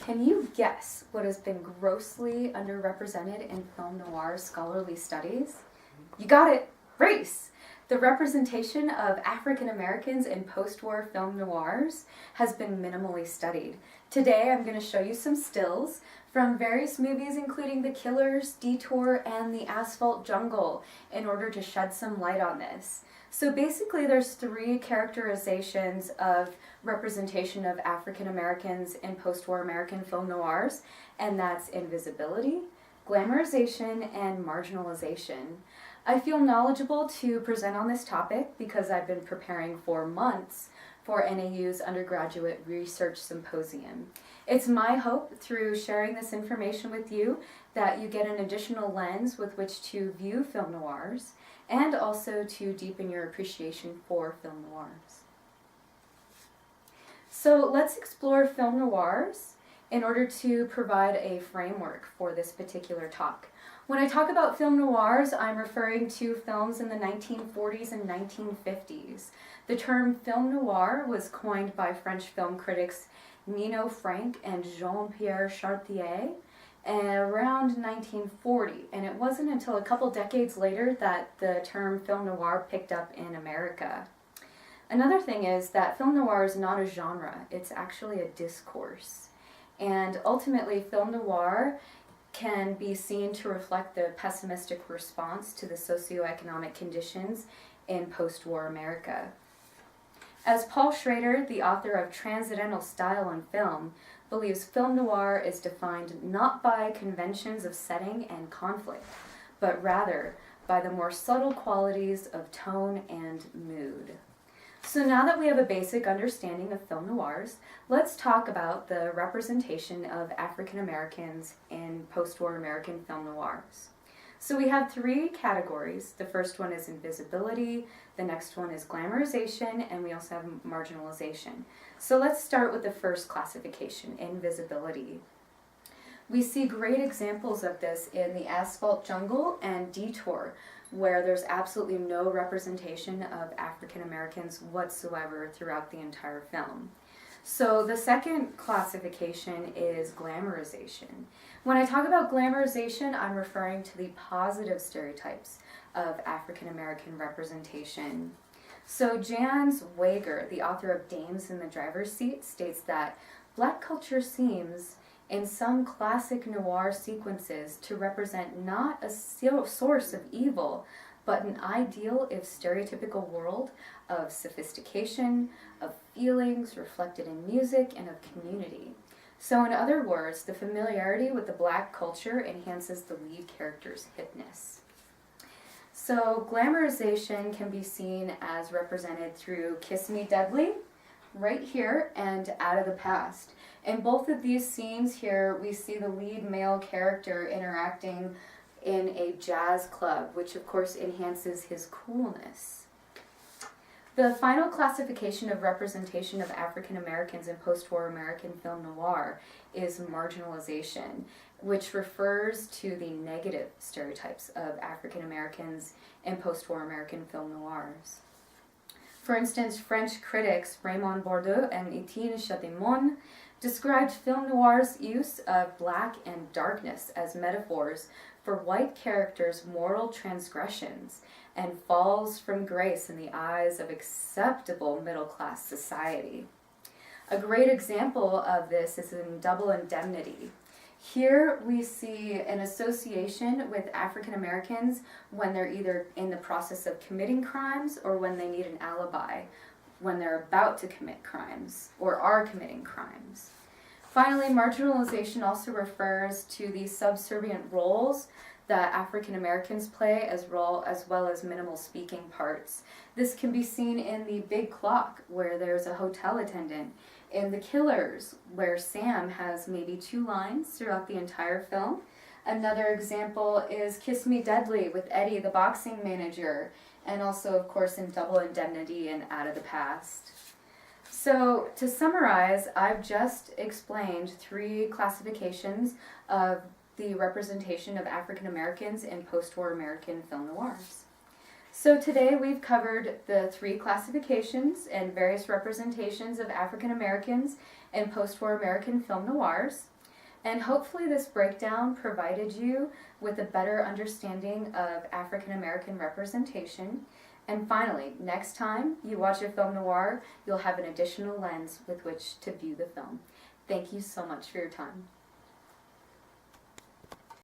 Can you guess what has been grossly underrepresented in film noir scholarly studies? You got it, race! The representation of African Americans in post-war film noirs has been minimally studied. Today I'm going to show you some stills from various movies including The Killers, Detour, and The Asphalt Jungle in order to shed some light on this. So basically there's three characterizations of representation of African Americans in post-war American film noirs, and that's invisibility, glamorization, and marginalization. I feel knowledgeable to present on this topic because I've been preparing for months for NAU's undergraduate research symposium. It's my hope through sharing this information with you that you get an additional lens with which to view film noirs and also to deepen your appreciation for film noirs. So let's explore film noirs in order to provide a framework for this particular talk. When I talk about film noirs, I'm referring to films in the 1940s and 1950s. The term film noir was coined by French film critics Nino Frank and Jean-Pierre Chartier around 1940, and it wasn't until a couple decades later that the term film noir picked up in America. Another thing is that film noir is not a genre, it's actually a discourse. And ultimately, film noir can be seen to reflect the pessimistic response to the socioeconomic conditions in post-war America. As Paul Schrader, the author of Transcendental Style in Film, believes film noir is defined not by conventions of setting and conflict, but rather by the more subtle qualities of tone and mood. So now that we have a basic understanding of film noirs, let's talk about the representation of African Americans in post-war American film noirs. So we have three categories. The first one is invisibility, the next one is glamorization, and we also have marginalization. So let's start with the first classification, invisibility. We see great examples of this in The Asphalt Jungle and Detour, where there's absolutely no representation of African Americans whatsoever throughout the entire film. So the second classification is glamorization. When I talk about glamorization, I'm referring to the positive stereotypes of African American representation. So Jans Wager, the author of Dames in the Driver's Seat, states that Black culture seems in some classic noir sequences to represent not a source of evil, but an ideal if stereotypical world of sophistication, of feelings reflected in music, and of community. So in other words, the familiarity with the Black culture enhances the lead character's hipness. So glamorization can be seen as represented through Kiss Me Deadly, right here, and Out of the Past. In both of these scenes here, we see the lead male character interacting in a jazz club, which of course enhances his coolness. The final classification of representation of African Americans in post-war American film noir is marginalization, which refers to the negative stereotypes of African Americans in post-war American film noirs. For instance, French critics Raymond Bordeaux and Étienne Châtillon described film noir's use of black and darkness as metaphors for white characters' moral transgressions and falls from grace in the eyes of acceptable middle-class society. A great example of this is in Double Indemnity. Here we see an association with African Americans when they're either in the process of committing crimes or when they need an alibi, when they're about to commit crimes or are committing crimes. Finally, marginalization also refers to the subservient roles that African Americans play as well as minimal speaking parts. This can be seen in The Big Clock, where there's a hotel attendant, in The Killers, where Sam has maybe 2 lines throughout the entire film. Another example is Kiss Me Deadly with Eddie, the boxing manager, and also, of course, in Double Indemnity and Out of the Past. So, to summarize, I've just explained 3 classifications of the representation of African Americans in post-war American film noirs. So today we've covered the 3 classifications and various representations of African Americans in post-war American film noirs. And hopefully this breakdown provided you with a better understanding of African American representation. And finally, next time you watch a film noir, you'll have an additional lens with which to view the film. Thank you so much for your time.